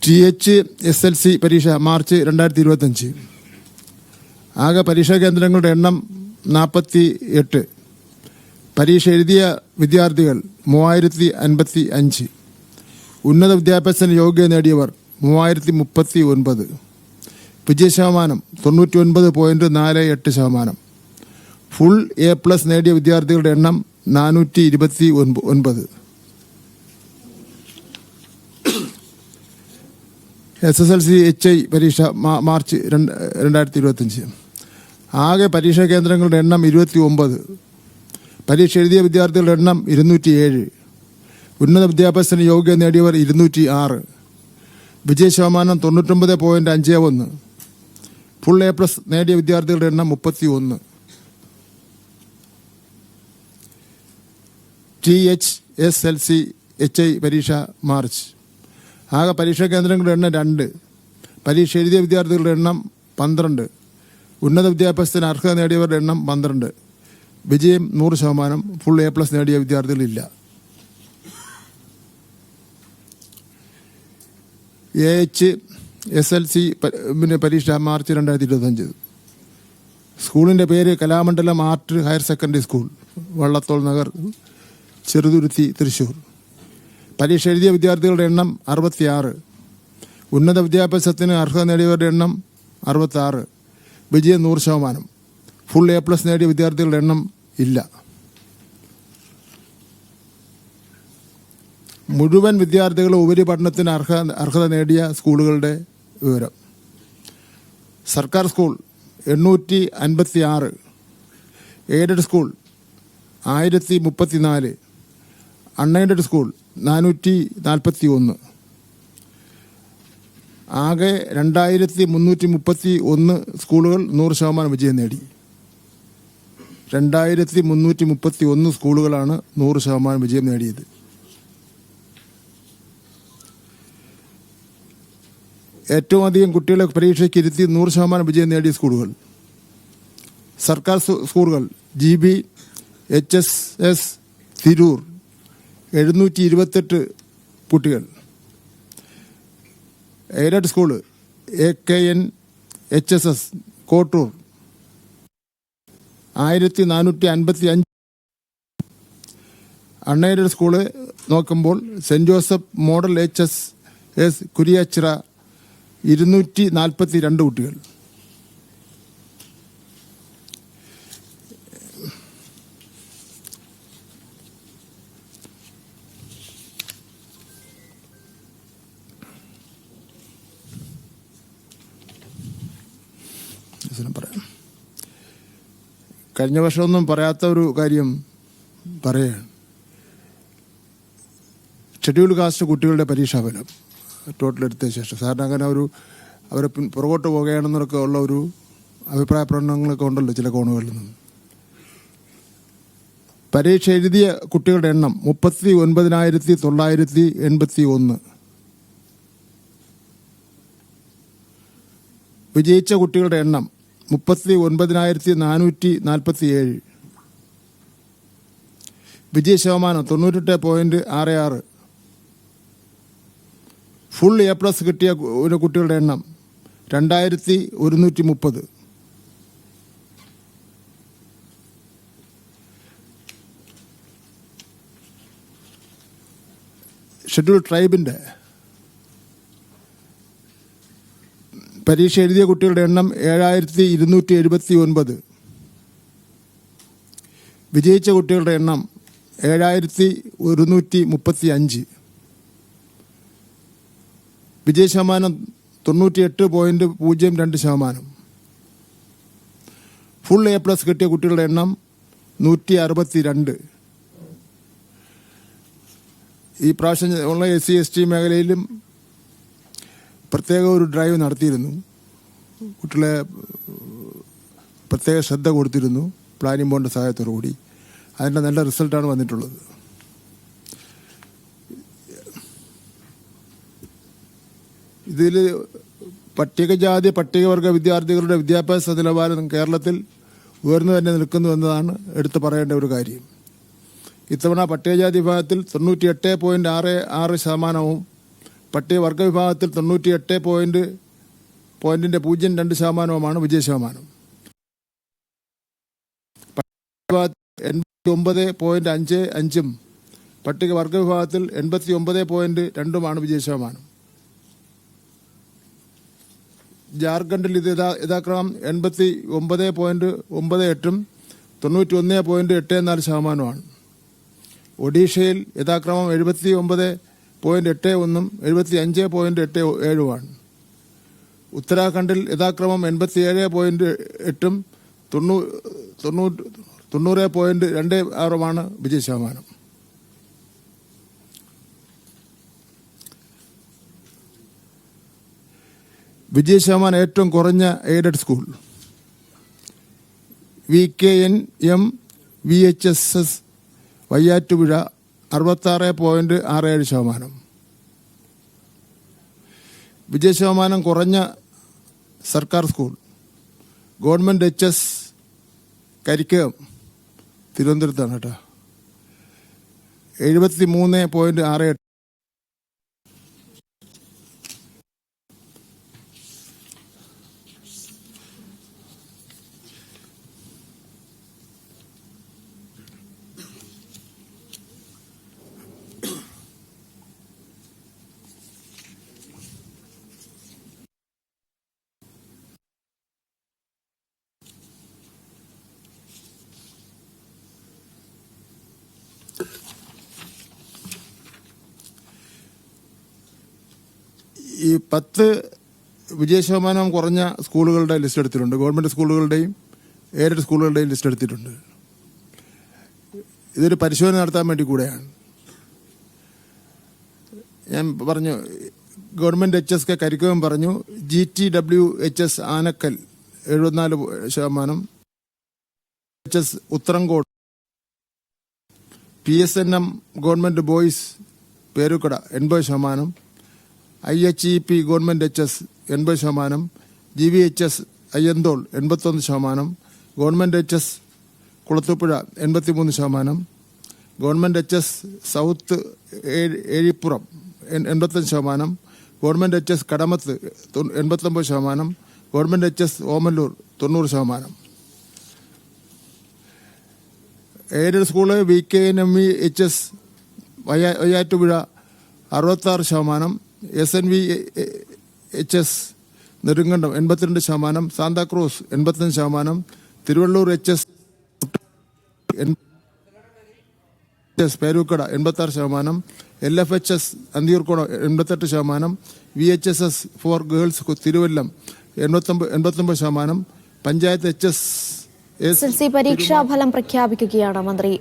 THSLC പരീക്ഷ March 2025. ആകെ പരീക്ഷാ കേന്ദ്രങ്ങളുടെ എണ്ണം 48. പരീക്ഷ എഴുതിയ വിദ്യാർത്ഥികൾ 3055. ഉന്നത വിദ്യാഭ്യാസത്തിന് യോഗ്യത നേടിയവർ 3039. വിജയശതമാനം 99.48%. ഫുൾ A+ നേടിയ വിദ്യാർത്ഥികളുടെ എണ്ണം 429. SSLC HI പരീക്ഷ മാർച്ച് 2025. ആകെ പരീക്ഷാ കേന്ദ്രങ്ങളുടെ എണ്ണം 29. പരീക്ഷ എഴുതിയ വിദ്യാർത്ഥികളുടെ എണ്ണം 207. ഉന്നത വിദ്യാഭ്യാസത്തിന് യോഗ്യത നേടിയവർ 206. വിജയശതമാനം 99.51. ഫുൾ A+ നേടിയ വിദ്യാർത്ഥികളുടെ എണ്ണം 31. THSLC HI പരീക്ഷ മാർച്ച്. ആകെ പരീക്ഷാ കേന്ദ്രങ്ങളുടെ എണ്ണം 2. പരീക്ഷ എഴുതിയ വിദ്യാർത്ഥികളുടെ എണ്ണം 12. ഉന്നത വിദ്യാഭ്യാസത്തിന് അർഹത നേടിയവരുടെ എണ്ണം 12. വിജയം 100%. ഫുൾ A+ നേടിയ വിദ്യാർത്ഥികളില്ല. AHSLC പരീക്ഷ മാർച്ച് 2025. സ്കൂളിൻ്റെ പേര് Kalamandalam art higher secondary school, Vallathol Nagar, Cheruthuruthy, Thrissur. പരീക്ഷ എഴുതിയ വിദ്യാർത്ഥികളുടെ എണ്ണം 66. ഉന്നത വിദ്യാഭ്യാസത്തിന് അർഹത നേടിയവരുടെ എണ്ണം 66. വിജയം 100%. ഫുൾ A+ നേടിയ വിദ്യാർത്ഥികളുടെ എണ്ണം ഇല്ല. മുഴുവൻ വിദ്യാർത്ഥികളും ഉപരിപഠനത്തിന് അർഹത നേടിയ സ്കൂളുകളുടെ വിവരം. സർക്കാർ school 856. Aided school 1034. Unaided school 441. ആകെ 2331 സ്കൂളുകൾ 100% വിജയം നേടി. 2331 സ്കൂളുകളാണ് 100% വിജയം നേടിയത്. ഏറ്റവും അധികം കുട്ടികളെ പരീക്ഷയ്ക്ക് ഇരുത്തി 100% വിജയം നേടിയ സ്കൂളുകൾ: സർക്കാർ സ്കൂളുകൾ GB HSS തിരൂർ 728 കുട്ടികൾ. Aided school AKN HSS Kottoor 1455. Unaided school നോക്കുമ്പോൾ saint Joseph model HSS Kuriachira 242 കുട്ടികൾ. പറയാം. കഴിഞ്ഞ വർഷമൊന്നും പറയാത്ത ഒരു കാര്യം പറയുകയാണ്. ഷെഡ്യൂൾഡ് കാസ്റ്റ് കുട്ടികളുടെ പരീക്ഷാഫലം ടോട്ടൽ എടുത്ത ശേഷം സാറിന് അങ്ങനെ അവരെ പുറകോട്ട് പോകുകയാണെന്നൊക്കെ ഉള്ള ഒരു അഭിപ്രായ പ്രകടനങ്ങളൊക്കെ ഉണ്ടല്ലോ ചില കോണുകളിൽ നിന്ന്. പരീക്ഷ എഴുതിയ കുട്ടികളുടെ എണ്ണം 39,981. വിജയിച്ച കുട്ടികളുടെ എണ്ണം 39,447. വിജയശതമാനം 98.66. ഫുൾ A+ കിട്ടിയ കുട്ടികളുടെ എണ്ണം 2130. ഷെഡ്യൂൾ ട്രൈബിൻ്റെ പരീക്ഷ എഴുതിയ കുട്ടികളുടെ എണ്ണം 7279. വിജയിച്ച കുട്ടികളുടെ എണ്ണം 7135. വിജയശതമാനം 98.02%. ഫുൾ A+ കിട്ടിയ കുട്ടികളുടെ എണ്ണം 162. ഈ പ്രാവശ്യം ഉള്ള SC/ST മേഖലയിലും പ്രത്യേക ഒരു ഡ്രൈവ് നടത്തിയിരുന്നു. കുട്ടികളെ പ്രത്യേക ശ്രദ്ധ കൊടുത്തിരുന്നു പ്ലാനിംഗ് ബോർഡിൻ്റെ സഹായത്തോടു കൂടി. അതിൻ്റെ നല്ല റിസൾട്ടാണ് വന്നിട്ടുള്ളത്. ഇതിൽ പട്ടികജാതി പട്ടികവർഗ വിദ്യാർത്ഥികളുടെ വിദ്യാഭ്യാസ നിലവാരം കേരളത്തിൽ ഉയർന്നു തന്നെ നിൽക്കുന്നു എന്നതാണ് എടുത്തു പറയേണ്ട ഒരു കാര്യം. ഇത്തവണ പട്ടികജാതി വിഭാഗത്തിൽ 98.66% പട്ടിക വർഗവിഭാഗത്തിൽ 98.02% വിജയശതമാനം. 89.55 പട്ടിക വർഗവിഭാഗത്തിൽ 89.2 വിജയശതമാനം. ജാർഖണ്ഡിൽ ഇത് യഥാക്രമം 89.98 91.84%. ഒഡീഷയിൽ യഥാക്രമം 79.81 75.87. ഉത്തരാഖണ്ഡിൽ യഥാക്രമം 87.8 90.26 വിജയശതമാനം. വിജയശതമാനം ഏറ്റവും കുറഞ്ഞ aided school VKNM VHSS Vayyattupuzha 66.67%. വിജയശതമാനം കുറഞ്ഞ സർക്കാർ സ്കൂൾ ഗവൺമെൻറ് HS കരിക്കകം തിരുവനന്തപുരത്താണ് കേട്ടോ 73.68. ഈ 10 വിജയശതമാനം കുറഞ്ഞ സ്കൂളുകളുടെ ലിസ്റ്റ് എടുത്തിട്ടുണ്ട്. ഗവൺമെൻറ് സ്കൂളുകളുടെയും എയ്ഡഡ് സ്കൂളുകളുടെയും ലിസ്റ്റ് എടുത്തിട്ടുണ്ട്. ഇതൊരു പരിശോധന നടത്താൻ വേണ്ടി കൂടെയാണ്. ഞാൻ പറഞ്ഞു ഗവൺമെൻറ് HSK കരിക്കകം പറഞ്ഞു. GTWHS Anakkal 74%. HS Uthrankode. PSNM government boys Peroorkada 80%. IHEP government HS 80%. GVHS Ayyanthole 81%. Government HS Kulathupuzha 83%. Government HS south Ezhippuram 85%. Government HS Kadamath 89%. Government HS Omallur 90%. Aided school VKNM HS Vayyattupuzha 66%. SNVHS Nedumkandam 82%. Santa Cruz 85%. Thiruvallur HS Peroorkada 86%. LFHS Anthiyoorkonam 88%. VHSS for girls Thiruvallam 89%. Panchayat HS SSLC പരീക്ഷാഫലം പ്രഖ്യാപിക്കുകയാണ് മന്ത്രി.